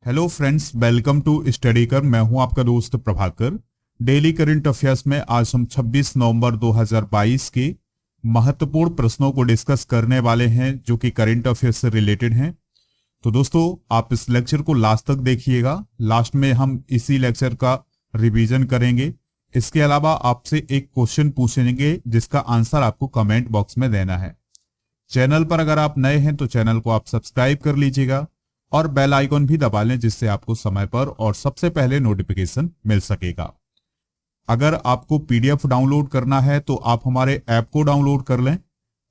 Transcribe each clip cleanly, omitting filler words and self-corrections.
Hello friends, welcome to study कर। मैं हूं आपका दोस्त प्रभाकर। डेली करंट अफेयर्स में आज हम 26 नवंबर 2022 के महत्वपूर्ण प्रश्नों को डिस्कस करने वाले हैं जो कि करंट अफेयर्स से रिलेटेड हैं। तो दोस्तों, आप इस लेक्चर को लास्ट तक देखिएगा। लास्ट में हम इसी लेक्चर का रिवीजन करेंगे। इसके अलावा आपसे एक क्वेश्चन पूछेंगे जिसका आंसर आपको कमेंट बॉक्स में देना है। चैनल पर अगर आप नए हैं तो चैनल को आप सब्सक्राइब कर लीजिएगा और बेल आइकॉन भी दबा लें जिससे आपको समय पर और सबसे पहले नोटिफिकेशन मिल सकेगा। अगर आपको पीडीएफ डाउनलोड करना है तो आप हमारे ऐप को डाउनलोड कर लें।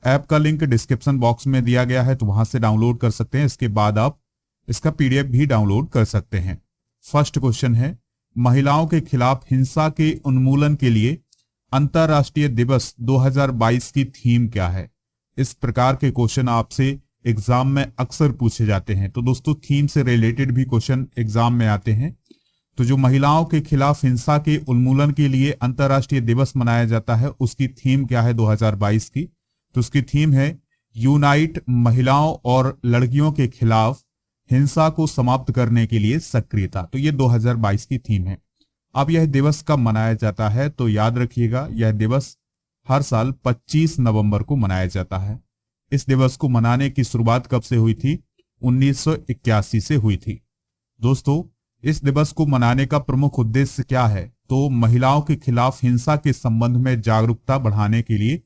ऐप का लिंक डिस्क्रिप्शन बॉक्स में दिया गया है, तो वहां से डाउनलोड कर सकते हैं। इसके बाद आप इसका पीडीएफ भी डाउनलोड कर सकते हैं। फर्स्ट क्वेश्चन है, महिलाओं के खिलाफ हिंसा के उन्मूलन के लिए अंतर्राष्ट्रीय दिवस 2022 की थीम क्या है? इस प्रकार के क्वेश्चन आपसे एग्जाम में अक्सर पूछे जाते हैं। तो दोस्तों, थीम से रिलेटेड भी क्वेश्चन एग्जाम में आते हैं। तो जो महिलाओं के खिलाफ हिंसा के उन्मूलन के लिए अंतर्राष्ट्रीय दिवस मनाया जाता है, उसकी थीम क्या है 2022 की? तो उसकी थीम है यूनाइट, महिलाओं और लड़कियों के खिलाफ हिंसा को समाप्त करने के लिए सक्रियता। तो ये 2022 की थीम है। अब यह दिवस कब मनाया जाता है? तो याद रखिएगा, यह दिवस हर साल 25 नवंबर को मनाया जाता है। इस दिवस को मनाने की शुरुआत कब से हुई थी? 1981 से हुई थी। दोस्तों, इस दिवस को मनाने का प्रमुख उद्देश्य क्या है? तो महिलाओं के खिलाफ हिंसा के संबंध में जागरूकता बढ़ाने के लिए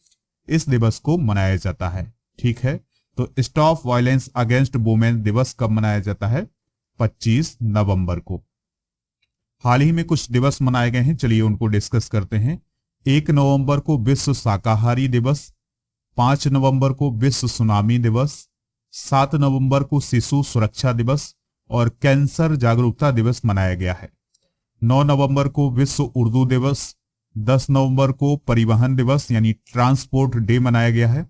इस दिवस को मनाया जाता है। ठीक है, तो स्टॉप वायलेंस अगेंस्ट वुमेन दिवस कब मनाया जाता है? 25 नवंबर को। हाल ही में कुछ दिवस मनाए गए हैं, चलिए उनको डिस्कस करते हैं। 1 नवंबर को विश्व शाकाहारी दिवस, 5 नवंबर को विश्व सुनामी दिवस, 7 नवंबर को शिशु सुरक्षा दिवस और कैंसर जागरूकता दिवस मनाया गया है। 9 नवंबर को विश्व उर्दू दिवस, 10 नवंबर को परिवहन दिवस यानी ट्रांसपोर्ट डे मनाया गया है।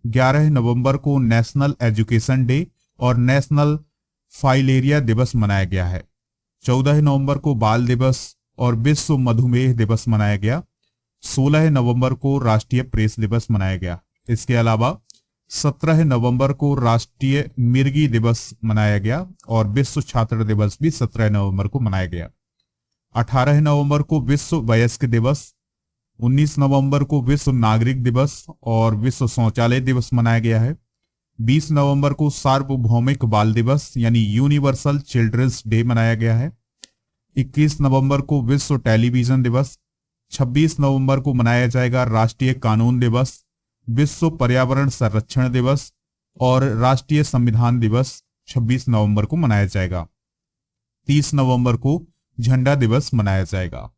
11 नवंबर को नेशनल एजुकेशन डे और नेशनल फाइलेरिया दिवस मनाया गया है। 14 नवंबर को बाल दिवस और विश्व मधुमेह दिवस मनाया गया। 16 नवंबर को राष्ट्रीय प्रेस दिवस मनाया गया। इसके अलावा 17 नवंबर को राष्ट्रीय मिर्गी दिवस मनाया गया और विश्व छात्र दिवस भी 17 नवंबर को मनाया गया। 18 नवंबर को विश्व वयस्क दिवस, 19 नवंबर को विश्व नागरिक दिवस और विश्व शौचालय दिवस मनाया गया है। 20 नवंबर को सार्वभौमिक बाल दिवस यानी यूनिवर्सल चिल्ड्रंस डे मनाया गया है। 21 नवंबर को विश्व टेलीविजन दिवस। 26 नवंबर को मनाया जाएगा राष्ट्रीय कानून दिवस, विश्व पर्यावरण संरक्षण दिवस और राष्ट्रीय संविधान दिवस 26 नवंबर को मनाया जाएगा। 30 नवंबर को झंडा दिवस मनाया जाएगा।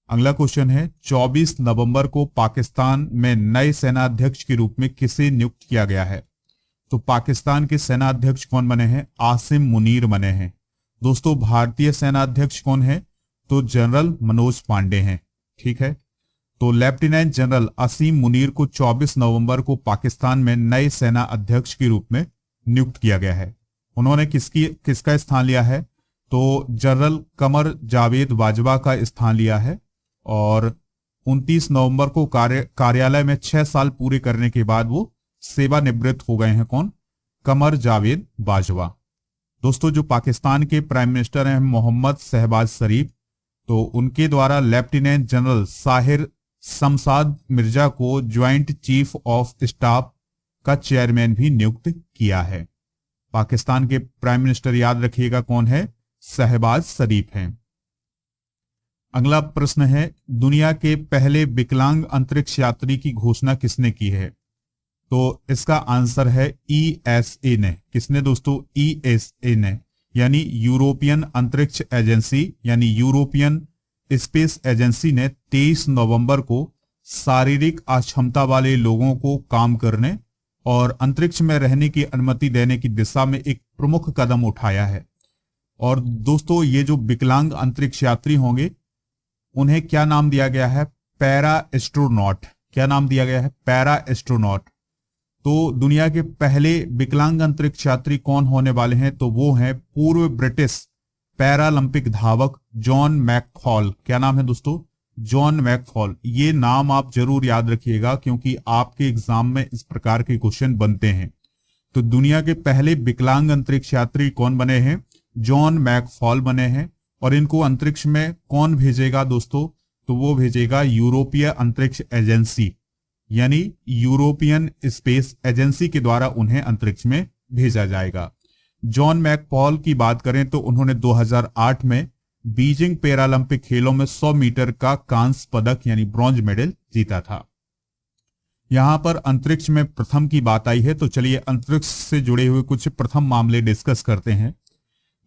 अगला क्वेश्चन है, 24 नवंबर को पाकिस्तान में नए सेनाध्यक्ष के रूप में किसे नियुक्त किया गया है? तो पाकिस्तान के सेनाध्यक्ष कौन बने हैं? आसिम मुनीर बने हैं। दोस्तों, भारतीय सेनाध्यक्ष कौन है? तो जनरल मनोज पांडे हैं। ठीक है, तो लेफ्टिनेंट जनरल असीम मुनीर को 24 नवंबर को पाकिस्तान में नए सेना अध्यक्ष के रूप में नियुक्त किया गया है। उन्होंने किसका स्थान लिया है? तो जनरल कमर जावेद बाजवा का स्थान लिया है। और 29 नवंबर को कार्यालय में 6 साल पूरे करने के बाद वो सेवानिवृत्त हो गए हैं। कौन? कमर जावेद बाजवा। दोस्तों, जो पाकिस्तान के प्राइम मिनिस्टर हैं मोहम्मद शहबाज शरीफ, तो उनके द्वारा लेफ्टिनेंट जनरल साहिर शमशाद मिर्जा को ज्वाइंट चीफ ऑफ स्टाफ का चेयरमैन भी नियुक्त किया है। पाकिस्तान के प्राइम मिनिस्टर याद रखिएगा कौन है? शहबाज शरीफ हैं। अगला प्रश्न है, दुनिया के पहले विकलांग अंतरिक्ष यात्री की घोषणा किसने की है? तो इसका आंसर है ईएसए ने। किसने दोस्तों? ईएसए ने, यानी यूरोपियन अंतरिक्ष एजेंसी यानी यूरोपियन स्पेस एजेंसी ने 23 नवंबर को शारीरिक अक्षमता वाले लोगों को काम करने और अंतरिक्ष में रहने की अनुमति देने की दिशा में एक प्रमुख कदम उठाया है। और दोस्तों, ये जो विकलांग अंतरिक्ष यात्री होंगे उन्हें क्या नाम दिया गया है? Para astronaut. क्या नाम दिया गया है? Para astronaut. तो दुनिया के पहले विकलांग अंतरिक्ष यात्री कौन होने वाले हैं? तो वो हैं पूर्व ब्रिटिश पैरालंपिक धावक जॉन मैकफॉल। क्या नाम है दोस्तों? John McFall. ये नाम आप जरूर याद रखिएगा क्योंकि आपके एग्जाम में इस प्रकार के क्वेश्चन बनते हैं। तो दुनिया के पहले विकलांग अंतरिक्ष यात्री कौन बने हैं? जॉन मैकफॉल बने हैं। और इनको अंतरिक्ष में कौन भेजेगा दोस्तों? तो वो भेजेगा यूरोपीय अंतरिक्ष एजेंसी, यानी यूरोपियन स्पेस एजेंसी के द्वारा उन्हें अंतरिक्ष में भेजा जाएगा। जॉन मैकफॉल की बात करें तो उन्होंने 2008 में बीजिंग पैरालंपिक खेलों में 100 मीटर का कांस्य पदक यानी ब्रॉन्ज मेडल जीता था। यहां पर अंतरिक्ष में प्रथम की बात आई है, तो चलिए अंतरिक्ष से जुड़े हुए कुछ प्रथम मामले डिस्कस करते हैं।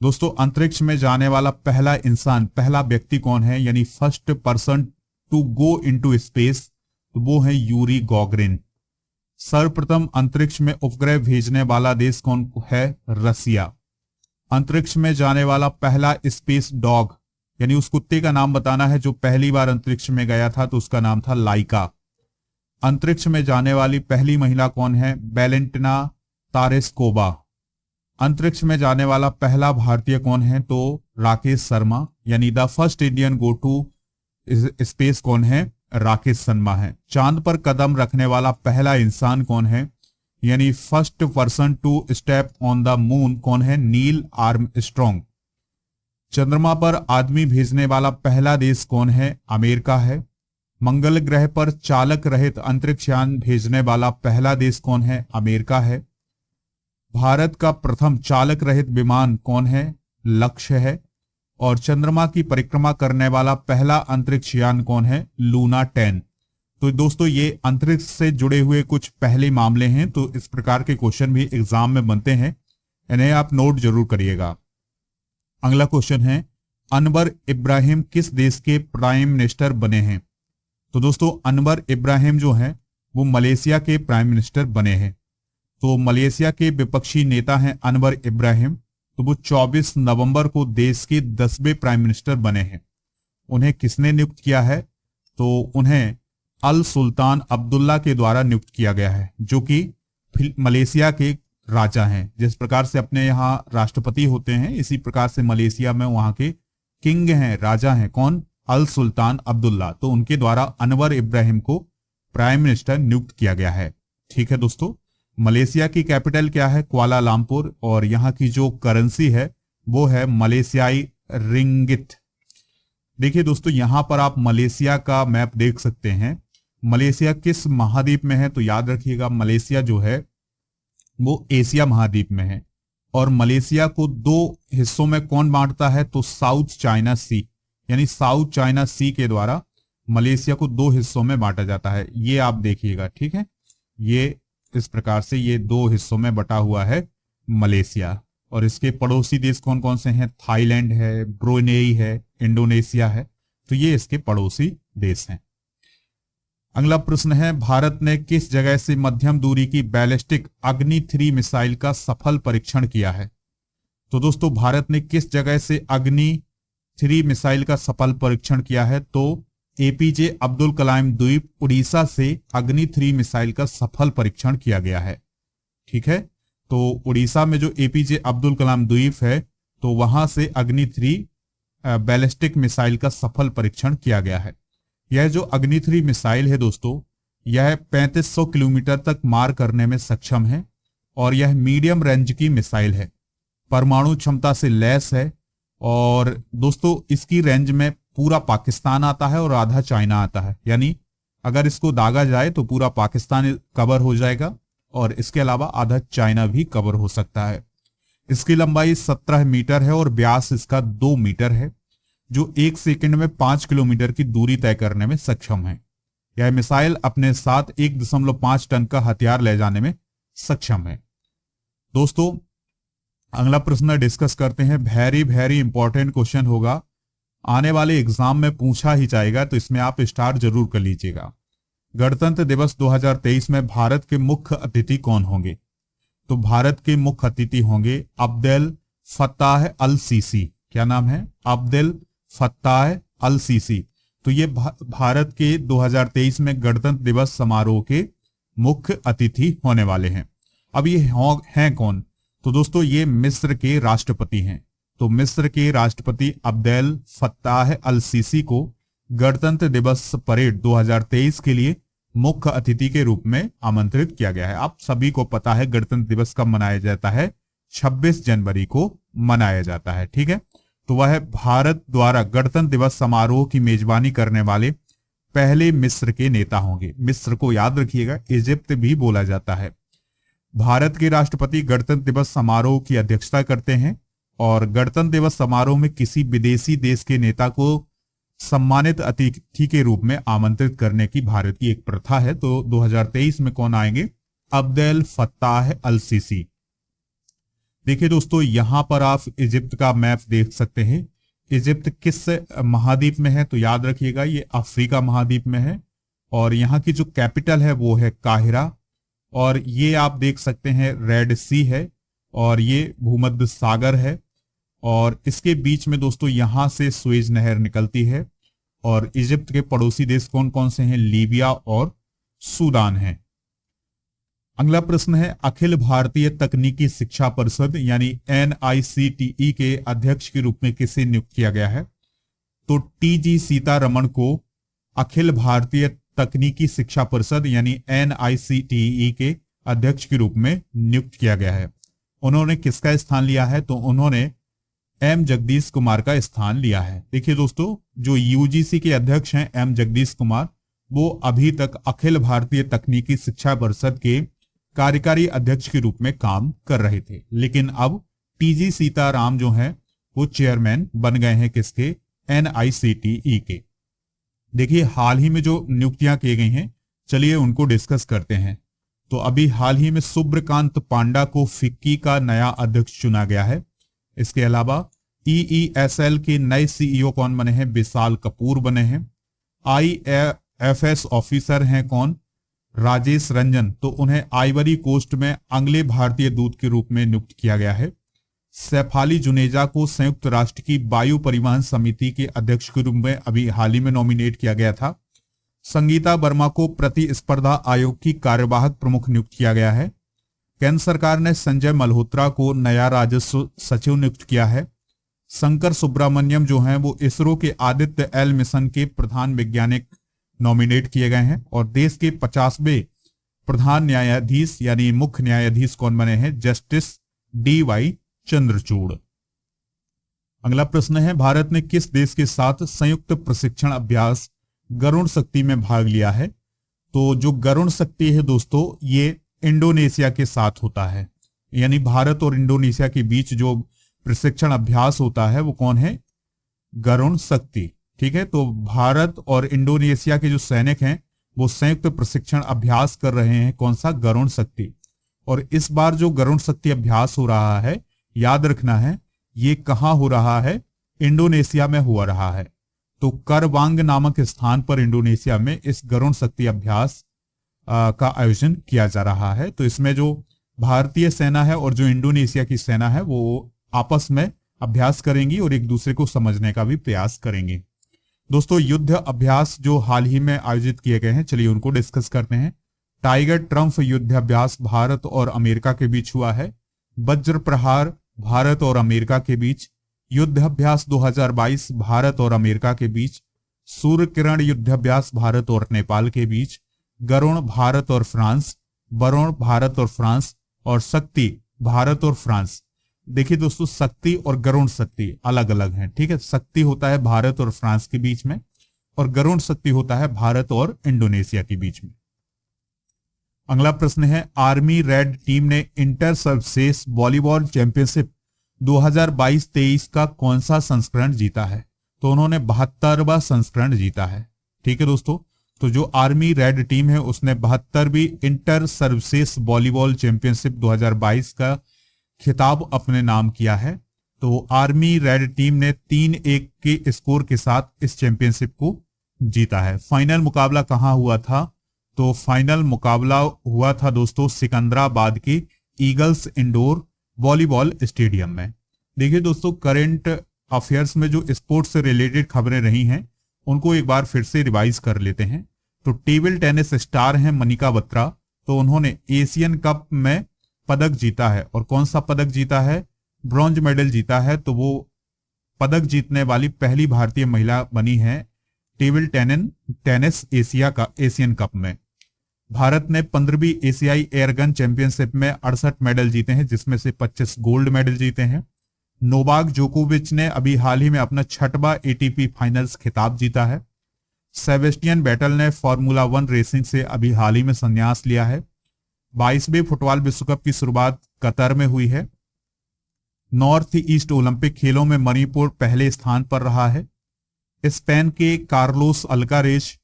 दोस्तों, अंतरिक्ष में जाने वाला पहला इंसान, पहला व्यक्ति कौन है, यानी first person to go into space, तो वो है यूरी गॉगरिन। सर्वप्रथम अंतरिक्ष में उपग्रह भेजने वाला देश कौन है? रसिया। अंतरिक्ष में जाने वाला पहला स्पेस डॉग, यानी उस कुत्ते का नाम बताना है जो पहली बार अंतरिक्ष में गया था, तो उसका नाम था लाइका। अंतरिक्ष में जाने वाली पहली महिला कौन है? वेलेंटिना तारेस्कोवा। अंतरिक्ष में जाने वाला पहला भारतीय कौन है? तो राकेश शर्मा, यानी the first Indian go to space कौन है? राकेश शर्मा है। चांद पर कदम रखने वाला पहला इंसान कौन है, यानी first person to step on the moon कौन है? Neil Armstrong. चंद्रमा पर आदमी भेजने वाला पहला देश कौन है? अमेरिका है। मंगल ग्रह पर चालक रहित अंतरिक्ष यान भेजने वाला पहला देश कौन है? अमेरिका है। भारत का प्रथम चालक रहित विमान कौन है? लक्ष्य है। और चंद्रमा की परिक्रमा करने वाला पहला अंतरिक्ष यान कौन है? लूना 10। तो दोस्तों, ये अंतरिक्ष से जुड़े हुए कुछ पहले मामले हैं, तो इस प्रकार के क्वेश्चन भी एग्जाम में बनते हैं, इन्हें आप नोट जरूर करिएगा। अगला क्वेश्चन है, अनवर इब्राहिम किस देश के प्राइम मिनिस्टर बने हैं? तो दोस्तों, अनवर इब्राहिम जो है वो मलेशिया के प्राइम मिनिस्टर बने हैं। तो मलेशिया के विपक्षी नेता हैं अनवर इब्राहिम, तो वो 24 नवंबर को देश के 10वें प्राइम मिनिस्टर बने हैं। उन्हें किसने नियुक्त किया है? तो उन्हें अल सुल्तान अब्दुल्ला के द्वारा नियुक्त किया गया है, जो कि मलेशिया के राजा हैं। जिस प्रकार से अपने यहाँ राष्ट्रपति होते हैं, इसी प्रकार से मलेशिया में वहां के किंग हैं, राजा हैं। कौन? अल सुल्तान अब्दुल्ला। तो उनके द्वारा अनवर इब्राहिम को प्राइम मिनिस्टर नियुक्त किया गया है। ठीक है दोस्तों, मलेशिया की कैपिटल क्या है? कुआलालंपुर। और यहाँ की जो करेंसी है वो है मलेशियाई रिंगिट। देखिए दोस्तों, यहां पर आप मलेशिया का मैप देख सकते हैं। मलेशिया किस महाद्वीप में है? तो याद रखिएगा, मलेशिया जो है वो एशिया महाद्वीप में है। और मलेशिया को दो हिस्सों में कौन बांटता है? तो साउथ चाइना सी, यानी साउथ चाइना सी के द्वारा मलेशिया को दो हिस्सों में बांटा जाता है। ये आप देखिएगा, ठीक है। ये इस प्रकार से ये दो हिस्सों में बटा हुआ है मलेशिया। और इसके पड़ोसी देश कौन कौन से हैं? थाईलैंड है, ब्रुनेई है, इंडोनेशिया है। तो ये इसके पड़ोसी देश हैं। अगला प्रश्न है, भारत ने किस जगह से मध्यम दूरी की बैलिस्टिक अग्नि 3 मिसाइल का सफल परीक्षण किया है? तो दोस्तों, भारत ने किस जगह से अग्नि 3 मिसाइल का सफल परीक्षण किया है? तो एपीजे अब्दुल कलाम द्वीप उड़ीसा से अग्नि 3 मिसाइल का सफल परीक्षण किया गया है। ठीक है, तो उड़ीसा में जो एपीजे अब्दुल कलाम द्वीप है, तो वहां से अग्नि 3 बैलिस्टिक मिसाइल का सफल परीक्षण किया गया है। यह जो अग्नि 3 मिसाइल है दोस्तों, यह 3500 किलोमीटर तक मार करने में सक्षम है। और यह मीडियम रेंज की मिसाइल है, परमाणु क्षमता से लैस है। और दोस्तों, इसकी रेंज में पूरा पाकिस्तान आता है और आधा चाइना आता है, यानी अगर इसको दागा जाए तो पूरा पाकिस्तान कवर हो जाएगा और इसके अलावा आधा चाइना भी कवर हो सकता है। इसकी लंबाई 17 मीटर है और व्यास इसका 2 मीटर है, जो 1 सेकंड में 5 किलोमीटर की दूरी तय करने में सक्षम है। यह मिसाइल अपने साथ 1.5 टन का हथियार ले जाने में सक्षम है। दोस्तों, अगला प्रश्न डिस्कस करते हैं। वेरी इंपॉर्टेंट क्वेश्चन होगा, आने वाले एग्जाम में पूछा ही जाएगा, तो इसमें आप स्टार्ट जरूर कर लीजिएगा। गणतंत्र दिवस 2023 में भारत के मुख्य अतिथि कौन होंगे? तो भारत के मुख्य अतिथि होंगे अब्देल फत्ताह अल सीसी। क्या नाम है? Abdel Fattah al Sisi. तो ये भारत के 2023 में गणतंत्र दिवस समारोह के मुख्य अतिथि होने वाले हैं। अब ये हैं कौन? तो दोस्तों, ये मिस्र के राष्ट्रपति हैं। तो मिस्र के राष्ट्रपति अब्देल फत्ताह अल सीसी को गणतंत्र दिवस परेड 2023 के लिए मुख्य अतिथि के रूप में आमंत्रित किया गया है। आप सभी को पता है गणतंत्र दिवस कब मनाया जाता है? 26 जनवरी को मनाया जाता है। ठीक है, तो वह भारत द्वारा गणतंत्र दिवस समारोह की मेजबानी करने वाले पहले मिस्र के नेता होंगे। मिस्र को याद रखिएगा, इजिप्ट भी बोला जाता है। भारत के राष्ट्रपति गणतंत्र दिवस समारोह की अध्यक्षता करते हैं और गणतंत्र दिवस समारोह में किसी विदेशी देश के नेता को सम्मानित अतिथि के रूप में आमंत्रित करने की भारत की एक प्रथा है। तो 2023 में कौन आएंगे? Abdel Fattah al Sisi. देखिए दोस्तों, यहां पर आप इजिप्ट का मैप देख सकते हैं। इजिप्ट किस महाद्वीप में है? तो याद रखिएगा ये अफ्रीका महाद्वीप में है और यहाँ की जो कैपिटल है वो है काहिरा। और ये आप देख सकते हैं रेड सी है और ये भूमध्य सागर है और इसके बीच में दोस्तों यहां से सुएज नहर निकलती है। और इजिप्ट के पड़ोसी देश कौन कौन से हैं? लीबिया और सूडान है। अगला प्रश्न है, अखिल भारतीय तकनीकी शिक्षा परिषद यानी NICTE के अध्यक्ष के रूप में किसे नियुक्त किया गया है? तो TG सीतारमण को अखिल भारतीय तकनीकी शिक्षा परिषद यानी NICTE के अध्यक्ष के रूप में नियुक्त किया गया है। उन्होंने किसका स्थान लिया है? तो उन्होंने M जगदीश कुमार का स्थान लिया है। देखिए दोस्तों, जो UGC के अध्यक्ष हैं M जगदीश कुमार, वो अभी तक अखिल भारतीय तकनीकी शिक्षा परिषद के कार्यकारी अध्यक्ष के रूप में काम कर रहे थे, लेकिन अब TG सीताराम जो हैं वो चेयरमैन बन गए हैं किसके? NICTE के। देखिए हाल ही में जो नियुक्तियां की गई हैं, चलिए उनको डिस्कस करते हैं। तो अभी हाल ही में सुब्रकांत पांडा को फिक्की का नया अध्यक्ष चुना गया है। इसके अलावा EESL के नए CEO कौन बने हैं? विशाल कपूर बने हैं। IFS ऑफिसर हैं कौन? राजेश रंजन, तो उन्हें आइवरी कोस्ट में अगले भारतीय दूत के रूप में नियुक्त किया गया है। सैफाली जुनेजा को संयुक्त राष्ट्र की वायु परिवहन समिति के अध्यक्ष के रूप में अभी हाल ही में नॉमिनेट किया गया था। संगीता वर्मा को प्रतिस्पर्धा आयोग की कार्यवाहक प्रमुख नियुक्त किया गया है। केंद्र सरकार ने संजय मल्होत्रा को नया राजस्व सचिव नियुक्त किया है। शंकर सुब्रमण्यम जो हैं वो इसरो के आदित्य L मिशन के प्रधान वैज्ञानिक नॉमिनेट किए गए हैं। और देश के 50वें प्रधान न्यायाधीश यानी मुख्य न्यायाधीश कौन बने हैं? Justice DY Chandrachud. अगला प्रश्न है, भारत ने किस देश के साथ संयुक्त प्रशिक्षण अभ्यास गरुण शक्ति में भाग लिया है? तो जो गरुण शक्ति है दोस्तों, ये इंडोनेशिया के साथ होता है। यानी भारत और इंडोनेशिया के बीच जो प्रशिक्षण अभ्यास होता है वो कौन है? गरुण शक्ति। ठीक है, तो भारत और इंडोनेशिया के जो सैनिक हैं वो संयुक्त प्रशिक्षण अभ्यास कर रहे हैं। कौन सा? गरुण शक्ति। और इस बार जो गरुण शक्ति अभ्यास हो रहा है, याद रखना है ये कहां हो रहा है? इंडोनेशिया में हो रहा है। तो करवांग नामक स्थान पर इंडोनेशिया में इस गरुण शक्ति अभ्यास का आयोजन किया जा रहा है। तो इसमें जो भारतीय सेना है और जो इंडोनेशिया की सेना है वो आपस में अभ्यास करेंगी और एक दूसरे को समझने का भी प्रयास करेंगे। दोस्तों, युद्ध अभ्यास जो हाल ही में आयोजित किए गए हैं, चलिए उनको डिस्कस करते हैं। टाइगर ट्रम्प युद्ध अभ्यास भारत और अमेरिका के बीच हुआ है। वज्र प्रहार भारत और अमेरिका के बीच। युद्ध अभ्यास 2022 भारत और अमेरिका के बीच। सूर्य किरण युद्ध अभ्यास भारत और नेपाल के बीच। गरुण भारत और फ्रांस। वरुण भारत और फ्रांस। और शक्ति भारत और फ्रांस। देखिए दोस्तों, शक्ति और गरुण शक्ति अलग अलग हैं। ठीक है, शक्ति होता है भारत और फ्रांस के बीच में और गरुण शक्ति होता है भारत और इंडोनेशिया के बीच में। अगला प्रश्न है, आर्मी रेड टीम ने इंटर सर्विसेज वॉलीबॉल चैंपियनशिप 2022-23 का कौन सा संस्करण जीता है? तो उन्होंने 72वां संस्करण जीता है। ठीक है दोस्तों, तो जो आर्मी रेड टीम है उसने 72वीं इंटर सर्विसेज वॉलीबॉल चैंपियनशिप 2022 का खिताब अपने नाम किया है। तो आर्मी रेड टीम ने 3-1 के स्कोर के साथ इस चैंपियनशिप को जीता है। फाइनल मुकाबला कहां हुआ था? तो फाइनल मुकाबला हुआ था दोस्तों सिकंदराबाद के ईगल्स इंडोर वॉलीबॉल स्टेडियम में। देखिए दोस्तों, करंट अफेयर्स में जो स्पोर्ट्स से रिलेटेड खबरें रही हैं उनको एक बार फिर से रिवाइज कर लेते हैं। तो टेबल टेनिस स्टार हैं मनिका बत्रा, तो उन्होंने एशियन कप में पदक जीता है। और कौन सा पदक जीता है? ब्रॉन्ज मेडल जीता है। तो वो पदक जीतने वाली पहली भारतीय महिला बनी है टेबल टेनिस एशिया का एशियन कप में। भारत ने 15वीं एशियाई एयरगन चैंपियनशिप में 68 मेडल जीते हैं, जिसमें से 25 गोल्ड मेडल जीते हैं। नोवाक जोकोविच ने अभी हाल ही में अपना 6वां एटीपी फाइनल्स खिताब जीता है। सेबेस्टियन वेटल ने फार्मूला 1 रेसिंग से अभी हाल ही में संन्यास लिया है। 22वें फुटबॉल विश्व कप की शुरुआत कतर में हुई है। नॉर्थ ईस्ट ओलंपिक खेलों में मणिपुर पहले स्थान पर रहा है। स्पेन के कार्लोस अल्कारेज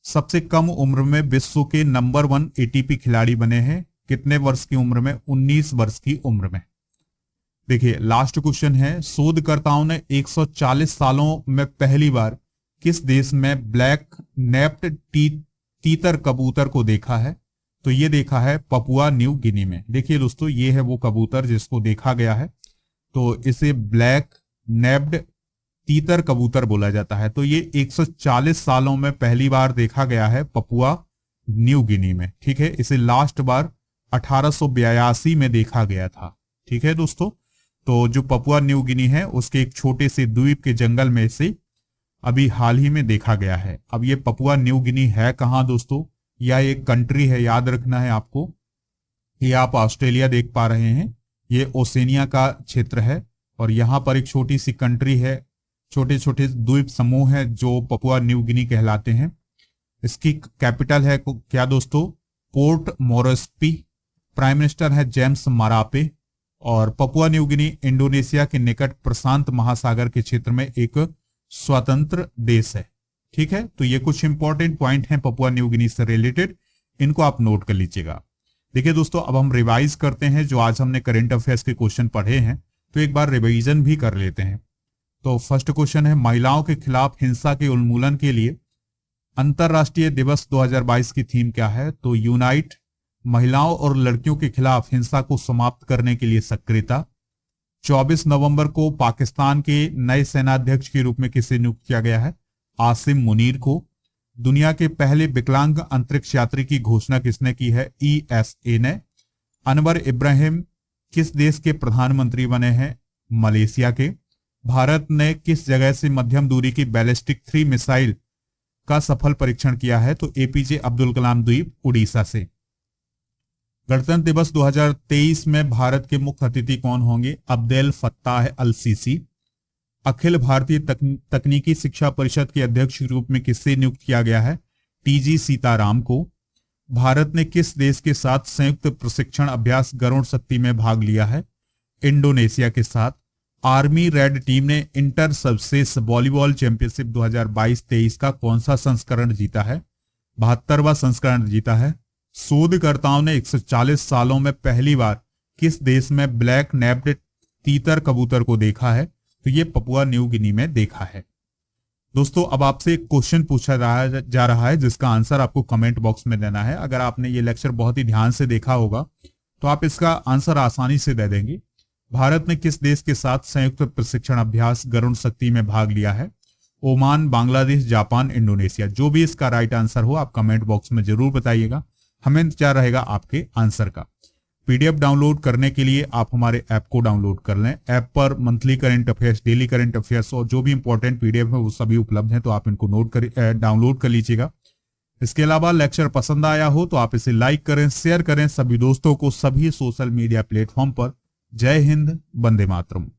सबसे कम उम्र में विश्व के नंबर 1 एटीपी खिलाड़ी बने हैं। कितने वर्ष की उम्र में? 19 वर्ष की उम्र में। देखिए लास्ट क्वेश्चन है, शोधकर्ताओं ने 140 सालों में पहली बार किस देश में ब्लैक नेप्ड तीतर कबूतर को देखा है? तो ये देखा है पपुआ न्यू गिनी में। देखिए दोस्तों, ये है वो कबूतर जिसको देखा गया है, तो इसे ब्लैक नेप्ड तीतर कबूतर बोला जाता है। तो ये 140 सालों में पहली बार देखा गया है पपुआ न्यू गिनी में। ठीक है, इसे लास्ट बार 1882 में देखा गया था। ठीक है दोस्तों, तो जो पपुआ न्यू गिनी है उसके एक छोटे से द्वीप के जंगल में से अभी हाल ही में देखा गया है। अब ये पपुआ न्यू गिनी है कहाँ दोस्तों? यह एक कंट्री है, याद रखना है आपको। ये आप ऑस्ट्रेलिया देख पा रहे हैं, ये ओसेनिया का क्षेत्र है और यहाँ पर एक छोटी सी कंट्री है, छोटे छोटे द्वीप समूह है जो पपुआ न्यू गिनी कहलाते हैं। इसकी कैपिटल है क्या दोस्तों? पोर्ट मोरेस्पी। प्राइम मिनिस्टर है जेम्स मारापे। और पपुआ न्यू गिनी इंडोनेशिया के निकट प्रशांत महासागर के क्षेत्र में एक स्वतंत्र देश है। ठीक है, तो ये कुछ इंपॉर्टेंट पॉइंट हैं पपुआ न्यू गिनी से रिलेटेड, इनको आप नोट कर लीजिएगा। देखिए दोस्तों, अब हम रिवाइज करते हैं जो आज हमने करंट अफेयर्स के क्वेश्चन पढ़े हैं, तो एक बार रिवीजन भी कर लेते हैं। तो फर्स्ट क्वेश्चन है, महिलाओं के खिलाफ हिंसा के उन्मूलन के लिए अंतरराष्ट्रीय दिवस 2022 की थीम क्या है? तो यूनाइट, महिलाओं और लड़कियों के खिलाफ हिंसा को समाप्त करने के लिए सक्रियता। 24 नवंबर को पाकिस्तान के नए सेनाध्यक्ष के रूप में किसे नियुक्त किया गया है? आसिम मुनीर को। दुनिया के पहले विकलांग अंतरिक्ष यात्री की घोषणा किसने की है? ESA ने। अनवर इब्राहिम किस देश के प्रधानमंत्री बने हैं? मलेशिया के। भारत ने किस जगह से मध्यम दूरी की बैलिस्टिक 3 मिसाइल का सफल परीक्षण किया है? तो APJ अब्दुल कलाम द्वीप, उड़ीसा से। गणतंत्र दिवस 2023 में भारत के मुख्य अतिथि कौन होंगे? Abdel Fattah al Sisi. अखिल भारतीय तकनीकी शिक्षा परिषद के अध्यक्ष के रूप में किससे नियुक्त किया गया है? TG सीताराम को। भारत ने किस देश के साथ संयुक्त प्रशिक्षण अभ्यास गरुड़ शक्ति में भाग लिया है? इंडोनेशिया के साथ। आर्मी रेड टीम ने इंटर सबसेस वॉलीबॉल चैंपियनशिप 2022-23 का कौन सा संस्करण जीता है? 72वां संस्करण जीता है। शोधकर्ताओं ने 140 सालों में पहली बार किस देश में ब्लैक नेप्ड तीतर कबूतर को देखा है? तो ये पपुआ न्यू गिनी में देखा है। दोस्तों, अब आपसे एक क्वेश्चन पूछा जा रहा है जिसका आंसर आपको कमेंट बॉक्स में देना है। अगर आपने ये लेक्चर बहुत ही ध्यान से देखा होगा तो आप इसका आंसर आसानी से दे देंगे। भारत ने किस देश के साथ संयुक्त प्रशिक्षण अभ्यास गरुड़ शक्ति में भाग लिया है? Oman, Bangladesh, Japan, Indonesia. जो भी इसका राइट आंसर हो आप कमेंट बॉक्स में जरूर बताइएगा, हमें इंतजार रहेगा आपके आंसर का। PDF डाउनलोड करने के लिए आप हमारे ऐप को डाउनलोड कर लें। ऐप पर monthly current affairs, daily current affairs और जो भी इंपॉर्टेंट PDF है वो सभी उपलब्ध हैं, तो आप इनको डाउनलोड कर लीजिएगा। इसके अलावा लेक्चर पसंद आया हो तो आप इसे लाइक करें, शेयर करें सभी दोस्तों को सभी सोशल मीडिया प्लेटफॉर्म पर। जय हिंद, वंदे मातरम।